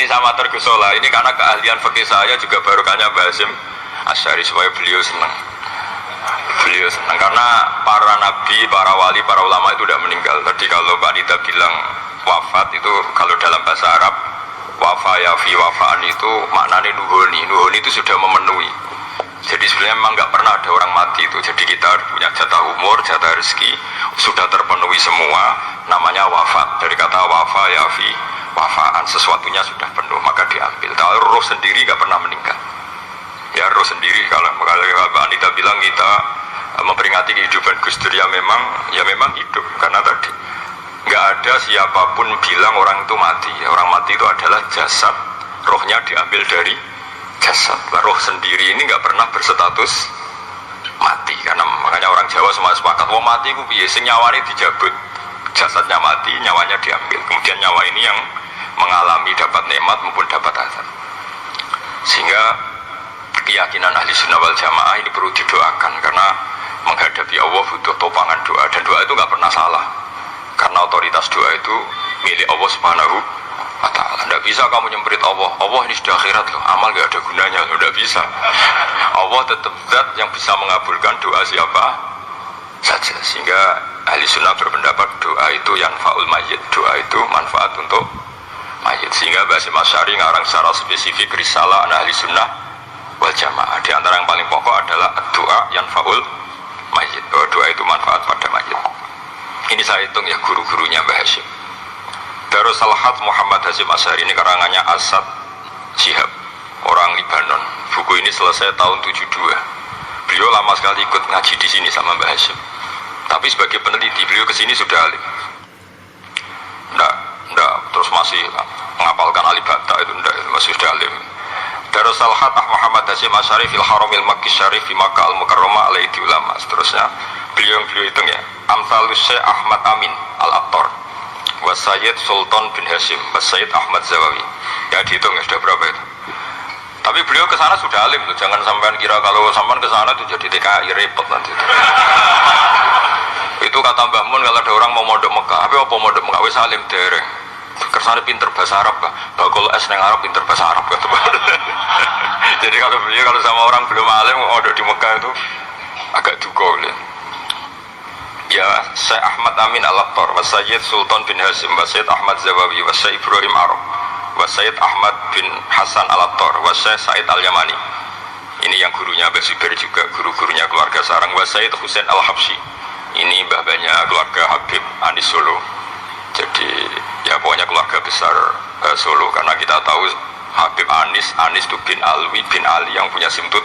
Ini sama tergesola. Ini karena keahlian fikih saya juga barokahnya Mbah Hasyim Asy'ari supaya beliau senang. Beliau senang karena para nabi, para wali, para ulama itu sudah meninggal. Tadi kalau Pak Nida bilang wafat itu kalau dalam bahasa Arab wafa ya fi wafaan itu maknanya nuhoni. Nuhoni itu sudah memenuhi. Jadi sebenarnya memang nggak pernah ada orang mati itu. Jadi kita punya jatah umur, jatah rezeki sudah terpenuhi semua. Namanya wafat. Dari kata wafa ya fi wafaan, sesuatunya sudah penuh maka diambil. Kalau roh sendiri nggak pernah meninggal. Ya roh sendiri kalau Pak Anita bilang kita memperingati kehidupan Gus Dur ya memang hidup karena tadi nggak ada siapapun bilang orang itu mati. Orang mati itu adalah jasad, rohnya diambil dari jasad. Roh sendiri ini nggak pernah berstatus mati karena makanya orang Jawa semua sepakat wah mati itu piye sing nyawane dijabut, jasadnya mati, nyawanya diambil. Kemudian nyawa ini yang mengalami dapat nikmat maupun dapat azab. Sehingga keyakinan ahli sunnah wal jamaah ini perlu didoakan karena menghadapi Allah butuh topangan doa dan doa itu nggak pernah salah karena otoritas doa itu milik Allah Subhanahu wa ta'ala. Tidak bisa kamu nyemprit Allah ini sudah akhirat loh, amal nggak ada gunanya, tidak bisa. Allah tetap zat yang bisa mengabulkan doa siapa saja. Sehingga ahli sunnah berpendapat doa itu yanfa'ul mayyit, doa itu manfaat untuk mayit. Sehingga Mbah Hasyim Asy'ari ngarang secara spesifik risalah ahli sunnah wal jamaah. Di antara yang paling pokok adalah doa yanfa'ul mayyit, bahwa doa itu manfaat pada mayit. Ini saya hitung ya guru-gurunya Mbah Hasyim. Darus Salhat Muhammad Hasyim Asy'ari ini karangannya Asad Syihab, orang Libanon. Buku ini selesai tahun 72. Beliau lama sekali ikut ngaji di sini sama Mbah Hasyim. Tapi sebagai peneliti beliau kesini sudah alim. Enggak, terus masih menghafalkan alibata itu enggak, masih sudah alim. Darus Salhat Muhammad Hasyim Asy'ari fil Haramil Makki Syarif fi Makkah Al-Mukarramah alaihi ulama. Seterusnya beliau hitung ya. Amsalus Syekh Ahmad Amin Al-Attar wa Sayyid Sultan bin Hasyim wa Sayyid Ahmad Zawawi. Ya dihitung ya sudah berapa itu. Tapi beliau ke sana sudah alim loh. Jangan sampean kira kalau sampean ke sana itu jadi TKI repot nanti. Itu kata Mbah Mun kalau ada orang mau mondok Mekah, apa mondok Mekah wis alim dereng. Kersane pinter bahasa Arab, bakul es neng Arab pinter bahasa Arab gitu. Jadi kalau beliau kalau sama orang belum alim mondok di Mekah itu agak duga ya. Ya Syekh Ahmad Amin Al-Attar wa Sayyid Sultan bin Hasyim wa Sayyid Ahmad Zawawi wa Syekh Ibrahim Arab wa Sayyid Ahmad bin Hasan Al-Attar wa Syekh Said Al-Yamani. Ini yang gurunya Mbah Zubair juga, guru-gurunya keluarga sarang. Wa Sayyid Husain Al-Habsyi. Ini mbah-mbahnya keluarga Habib Anis Solo. Jadi ya pokoknya keluarga besar Solo karena kita tahu Habib Anis itu bin Alwi bin Ali yang punya simtut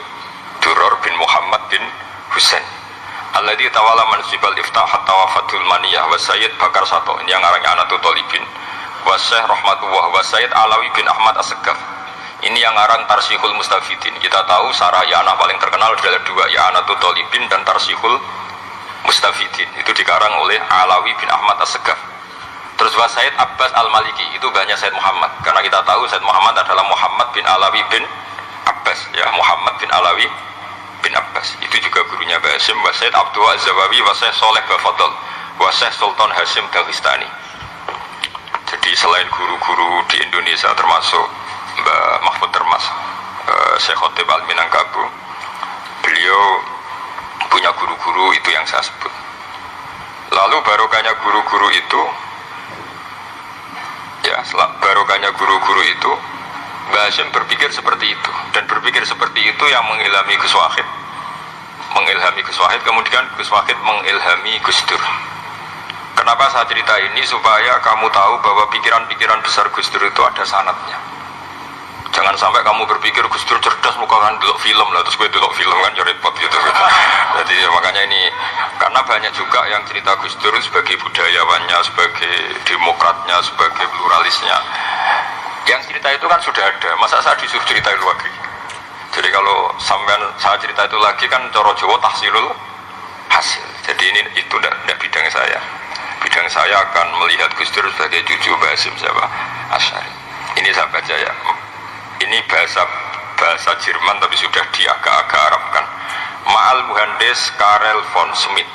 Duror bin Muhammad bin Husain. Alladzi tawala mansibal iftah hatta wafatul maniyah wa Sayyid Bakar Sato, ini yang ngarangnya Anatul Talibin, wa Syekh Rahmatullah wa Sayyid Alawi bin Ahmad As-Segaf. Ini yang ngarang Tarsihul Mustafidin. Kita tahu Sarah Yana paling terkenal adalah dua, ya Anatul Talibin dan Tarsihul Mustafidin. Itu dikarang oleh Alawi bin Ahmad As-Segaf. Terus wa Sayyid Abbas Al-Maliki, itu banyak Sayyid Muhammad. Karena kita tahu Sayyid Muhammad adalah Muhammad bin Alawi bin Abbas, ya Muhammad bin Alawi bin Abbas. Itu juga gurunya Mbah Hasyim, wa Sayyid Abdul Az-Zawawi wa Syekh Soleh Bafadol wa Syekh Sultan Hasyim Dagestani. Jadi selain guru-guru di Indonesia termasuk Mbah Mahfud Termas, Syekh Khotib Al-Minangkabu, beliau punya guru-guru itu yang saya sebut. Lalu barokahnya guru-guru itu ya, barokahnya guru-guru itu Mbah Hasyim berpikir seperti itu, dan berpikir seperti itu yang mengilhami Gus Wahid, kemudian Gus Wahid mengilhami Gus Dur. Kenapa saya cerita ini? Supaya kamu tahu bahwa pikiran-pikiran besar Gus Dur itu ada sanadnya. Jangan sampai kamu berpikir Gus Dur cerdas muka kan delok film lah, terus gue delok film kan repot gitu. Jadi makanya ini, karena banyak juga yang cerita Gus Dur sebagai budayawannya, sebagai demokratnya, sebagai pluralisnya. Yang cerita itu kan sudah ada, masa saya disuruh cerita itu lagi? Jadi kalau sampean saya cerita itu lagi kan coro Jawa tahsilul hasil. Jadi ini itu tidak bidang saya. Bidang saya akan melihat Gus Dur sebagai cucu Mbah Hasyim Asy'ari. Ini saya baca ya. Ini bahasa Jerman tapi sudah diagak-agak Arabkan. Ma'al Muhandis Karel von Schmidt.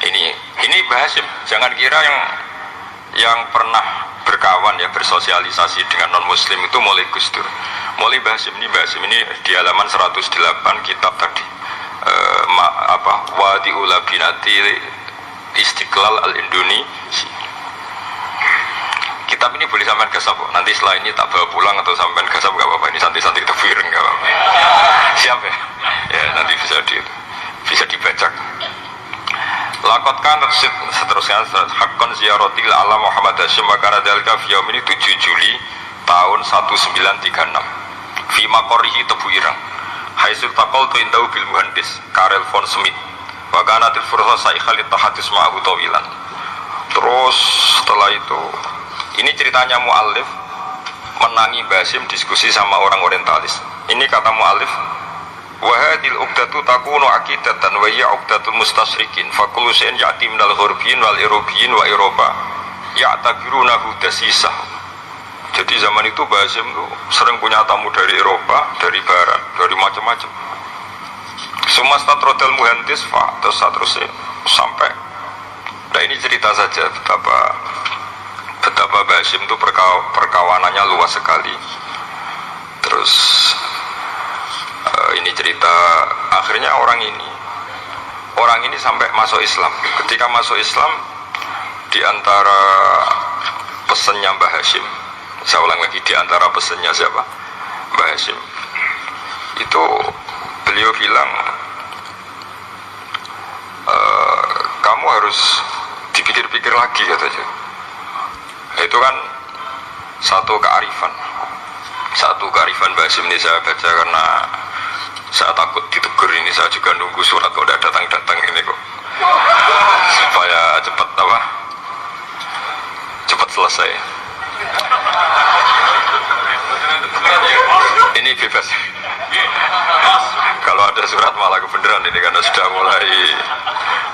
Ini Mbah Hasyim. Jangan kira yang pernah berkawan ya, bersosialisasi dengan non muslim itu mulai Gus Dur, mulai Mbah Hasyim ini di halaman 108 kitab tadi Wadi Ulabinati Istiqlal Al-Indonesia. Kitab ini boleh sampean gasap, nanti setelah ini tak bawa pulang atau sampean gasap gak apa-apa, ini santai-santai tafsir gak apa-apa. Siap ya? Ya nanti bisa dibaca. Lakot kan seterusnya hakon ziaratil ala Muhammad Hasyim wa kana dzalika fi yaum ini 7 Juli tahun 1936 fi maqarrihi Tebu Ireng haitsu taqaltu indahu bil muhandis Karel von Schmidt wa kanatil fursa saikhal tahadus ma'ahu tawilan. Terus setelah itu ini ceritanya muallif menangi Mbah Hasyim diskusi sama orang orientalis. Ini kata muallif, wa hadhil uqdatu takunu aqidatan wa hiya uqdatul mustasyrikin fa kullu shay'in ya'ti minal ghurbiyin wal irobiyyin wa Eropa ya'tabirunahu dasisah. Jadi zaman itu Mbah Hasyim itu sering punya tamu dari Eropa, dari barat, dari macam-macam. Semesta trodel muhandis fa terus sampai. Nah ini cerita saja betapa Mbah Hasyim itu perkawanannya luas sekali. Terus ini cerita akhirnya orang ini sampai masuk Islam. Ketika masuk Islam, di antara pesannya Mbah Hasyim, saya ulang lagi, di antara pesannya siapa? Mbah Hasyim itu beliau bilang kamu harus dipikir-pikir lagi katanya. Itu kan satu kearifan Mbah Hasyim ini saya baca karena saya takut ditegur ini, saya juga nunggu surat kok udah datang ini kok supaya cepat selesai. Ini bebas kalau ada surat malah kebenaran ini karena sudah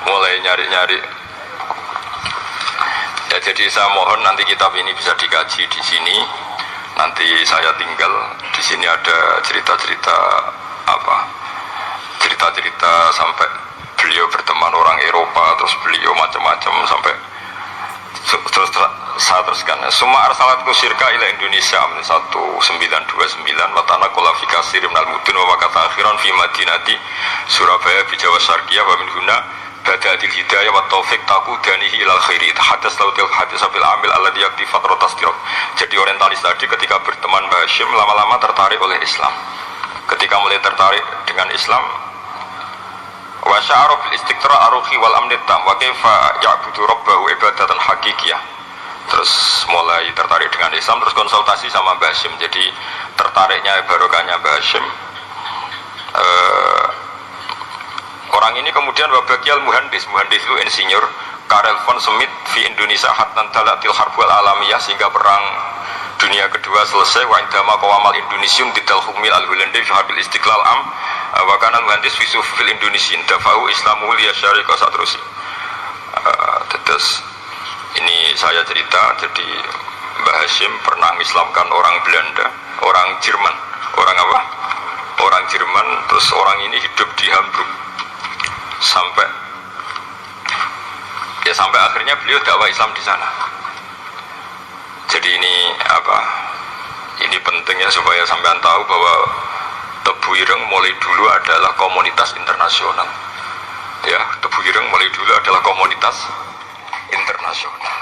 mulai nyari-nyari ya. Jadi saya mohon nanti kitab ini bisa dikaji di sini. Nanti saya tinggal di sini ada cerita-cerita sampai beliau berteman orang Eropa, terus beliau macam-macam sampai terus saya teruskan. Summa arsalatku syirka ila Indonesia 1929 watana kula fi kasir minal mudun wa makata akhiran fi madinati Surabaya bi Jawa Syarqiyah wa min huna bada'atil hidayah wa taufiq taqudanihi ilal khairi hadas lautil hadis bil amil alladhi yakti fatrat tasdiq. Jadi orientalis tadi ketika berteman Mbah Hasyim lama-lama tertarik oleh Islam. Ketika mulai tertarik dengan Islam, wa sya'ara bil istiqra aruhi wal amni tam wa kaifa ya'budu rabbahu ibadatan haqiqiyah. Terus mulai tertarik dengan Islam, terus konsultasi sama Mbah Hasyim. Jadi tertariknya barokahnya Mbah Hasyim. Orang ini kemudian wabakiyal muhandis itu insinyur Karel von Schmidt fi Indonesia hatan talatil harbul alamiyah, sehingga perang dunia kedua selesai. Wa indama qawamal Indonesium didal humil al-Hulandi fi harbil istiqlal am wa kana muhandis fi sufil Indonesian dafa'u islamu liya syariqa satrusi. Terus ini saya cerita, jadi Mbah Hasyim pernah mengislamkan orang Belanda, orang Jerman. Orang apa? Orang Jerman. Terus orang ini hidup di Hamburg sampai akhirnya beliau dakwah Islam di sana. Jadi ini ini pentingnya supaya sampean tahu bahwa Tebu Ireng mulai dulu adalah komunitas internasional. Ya, Tebu Ireng mulai dulu adalah komunitas internasional.